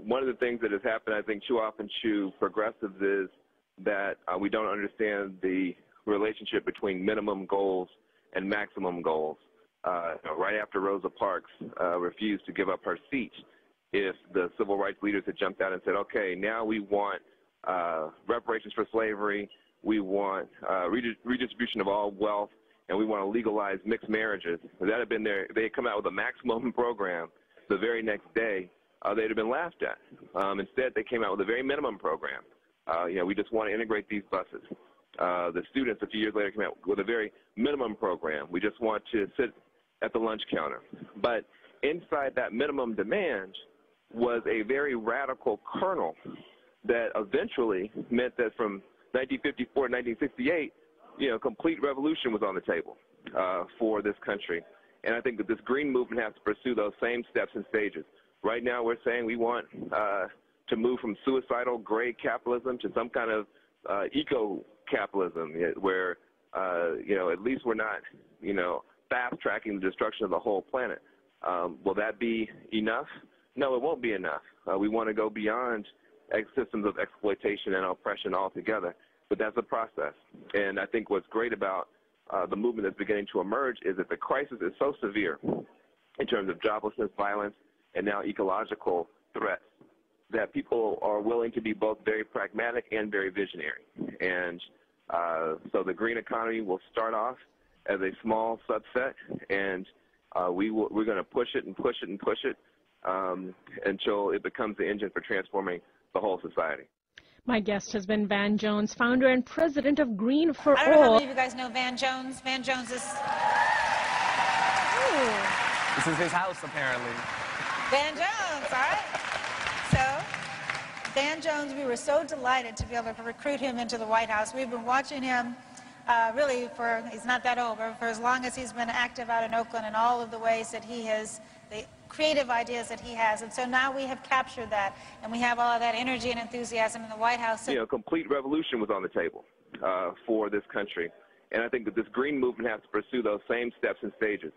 one of the things that has happened, I think, too often to progressives is that we don't understand the relationship between minimum goals and maximum goals. Right after Rosa Parks refused to give up her seat, if the civil rights leaders had jumped out and said, okay, now we want reparations for slavery, we want redistribution of all wealth, and we want to legalize mixed marriages, that had been they had come out with a maximum program the very next day, they'd have been laughed at. Instead, they came out with a very minimum program. We just want to integrate these buses. The students a few years later came out with a very minimum program. We just want to sit at the lunch counter. But inside that minimum demand was a very radical kernel that eventually meant that from 1954 to 1968, complete revolution was on the table for this country. And I think that this green movement has to pursue those same steps and stages. Right now we're saying we want to move from suicidal gray capitalism to some kind of eco-capitalism where, at least we're not, fast-tracking the destruction of the whole planet. Will that be enough? No, it won't be enough. We want to go beyond systems of exploitation and oppression altogether, but that's a process. And I think what's great about the movement that's beginning to emerge is that the crisis is so severe in terms of joblessness, violence, and now ecological threats that people are willing to be both very pragmatic and very visionary. And so the green economy will start off as a small subset, and we're going to push it and push it and push it until it becomes the engine for transforming the whole society. My guest has been Van Jones, founder and president of Green for I don't know how All. many of you guys know Van Jones. Van Jones is... Ooh. This is his house, apparently. Van Jones, all right. So, Van Jones, we were so delighted to be able to recruit him into the White House. We've been watching him really for, he's not that old, but for as long as he's been active out in Oakland and all of the ways that he has, the creative ideas that he has. And so now we have captured that, and we have all of that energy and enthusiasm in the White House. Complete revolution was on the table for this country. And I think that this green movement has to pursue those same steps and stages.